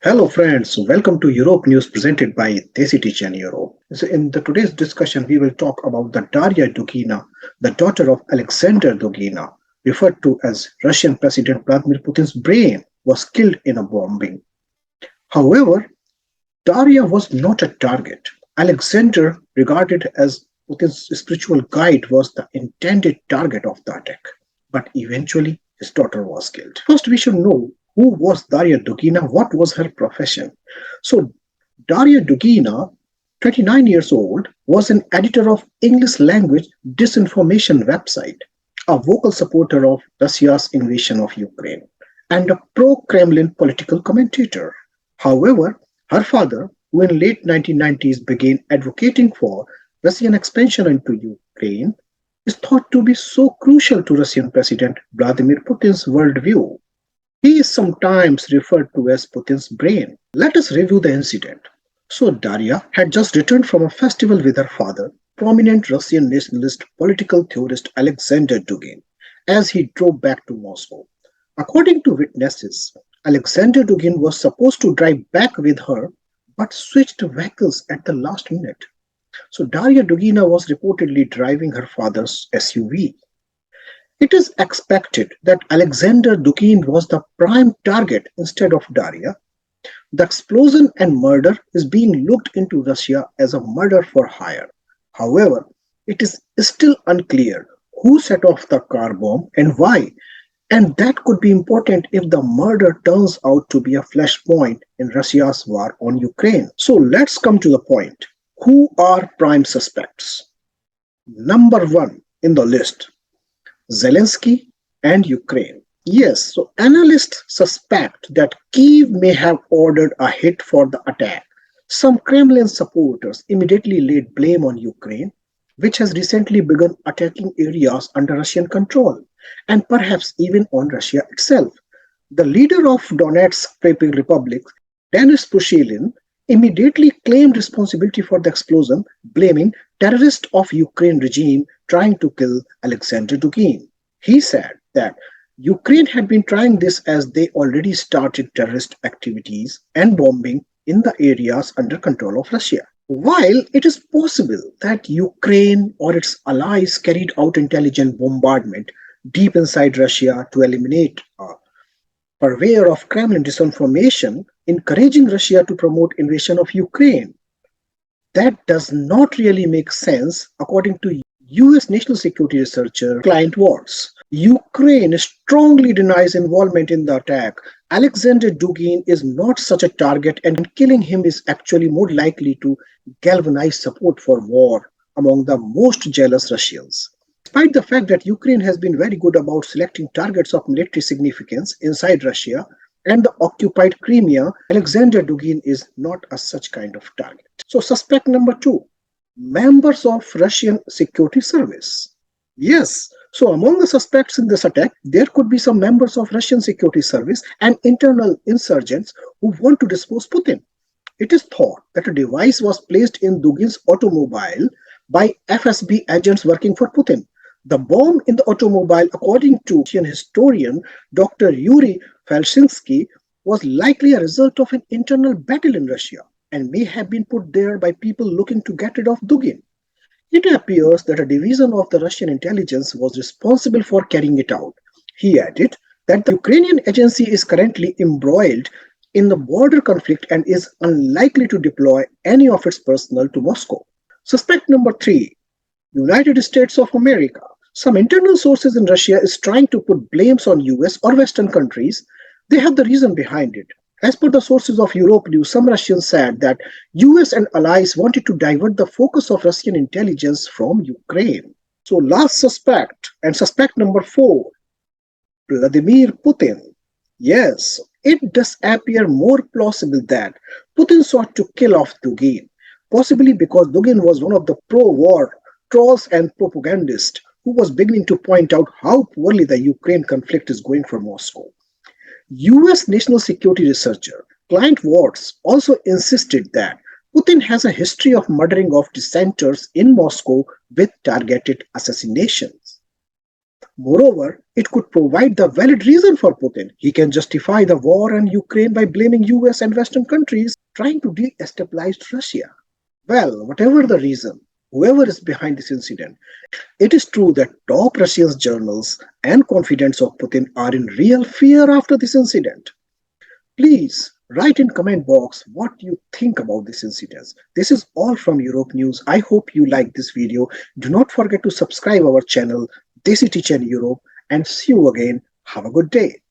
Hello friends, welcome to Europe News presented by Desi in Europe. So in today's discussion, we will talk about the Darya Dugina, the daughter of Alexander Dugina, referred to as Russian President Vladimir Putin's brain, was killed in a bombing. However, Darya was not a target. Alexander, regarded as Putin's spiritual guide, was the intended target of the attack. But eventually, his daughter was killed. First, we should know who was Darya Dugina, what was her profession. So, Darya Dugina, 29 years old, was an editor of English language disinformation website, a vocal supporter of Russia's invasion of Ukraine, and a pro-Kremlin political commentator. However, her father, who in late 1990s began advocating for Russian expansion into Ukraine, is thought to be so crucial to Russian President Vladimir Putin's worldview. He is sometimes referred to as Putin's brain. Let us review the incident. So, Daria had just returned from a festival with her father, prominent Russian nationalist political theorist Alexander Dugin, as he drove back to Moscow. According to witnesses, Alexander Dugin was supposed to drive back with her but switched vehicles at the last minute. So, Darya Dugina was reportedly driving her father's SUV. It is expected that Alexander Dugin was the prime target instead of Daria. The explosion and murder is being looked into Russia as a murder for hire. However, it is still unclear who set off the car bomb and why, and that could be important if the murder turns out to be a flashpoint in Russia's war on Ukraine. So let's come to the point. Who are prime suspects? Number one in the list, Zelensky and Ukraine. Yes, so analysts suspect that Kyiv may have ordered a hit for the attack. Some Kremlin supporters immediately laid blame on Ukraine, which has recently begun attacking areas under Russian control, and perhaps even on Russia itself. The leader of Donetsk Republic, Denis Pushilin, immediately claimed responsibility for the explosion, blaming terrorists of Ukraine regime trying to kill Alexander Dugin. He said that Ukraine had been trying this as they already started terrorist activities and bombing in the areas under control of Russia. While it is possible that Ukraine or its allies carried out intelligent bombardment deep inside Russia to eliminate a purveyor of Kremlin disinformation, encouraging Russia to promote invasion of Ukraine, that does not really make sense according to US national security researcher Clint Watts. Ukraine strongly denies involvement in the attack. Alexander Dugin is not such a target, and killing him is actually more likely to galvanize support for war among the most jealous Russians. Despite the fact that Ukraine has been very good about selecting targets of military significance inside Russia and the occupied Crimea, Alexander Dugin is not a such kind of target. So, suspect number two, members of Russian security service. Yes, so among the suspects in this attack, there could be some members of Russian security service and internal insurgents who want to dispose Putin. It is thought that a device was placed in Dugin's automobile by FSB agents working for Putin. The bomb in the automobile, according to Russian historian Dr. Yuri Felsinsky, was likely a result of an internal battle in Russia and may have been put there by people looking to get rid of Dugin. It appears that a division of the Russian intelligence was responsible for carrying it out. He added that the Ukrainian agency is currently embroiled in the border conflict and is unlikely to deploy any of its personnel to Moscow. Suspect number three, United States of America. Some internal sources in Russia is trying to put blames on US or Western countries. They have the reason behind it. As per the sources of Europe News, some Russians said that US and allies wanted to divert the focus of Russian intelligence from Ukraine. So last suspect, and suspect number four, Vladimir Putin. Yes, it does appear more plausible that Putin sought to kill off Dugin, possibly because Dugin was one of the pro-war trolls and propagandists who was beginning to point out how poorly the Ukraine conflict is going for Moscow. US national security researcher Clint Watts also insisted that Putin has a history of murdering of dissenters in Moscow with targeted assassinations. Moreover, it could provide the valid reason for Putin. He can justify the war in Ukraine by blaming US and Western countries trying to destabilize Russia. Well, whatever the reason, whoever is behind this incident, it is true that top Russian journals and confidants of Putin are in real fear after this incident. Please write in comment box what you think about this incident. This is all from Europe News. I hope you like this video. Do not forget to subscribe our channel Desi Teacher in Europe and see you again. Have a good day.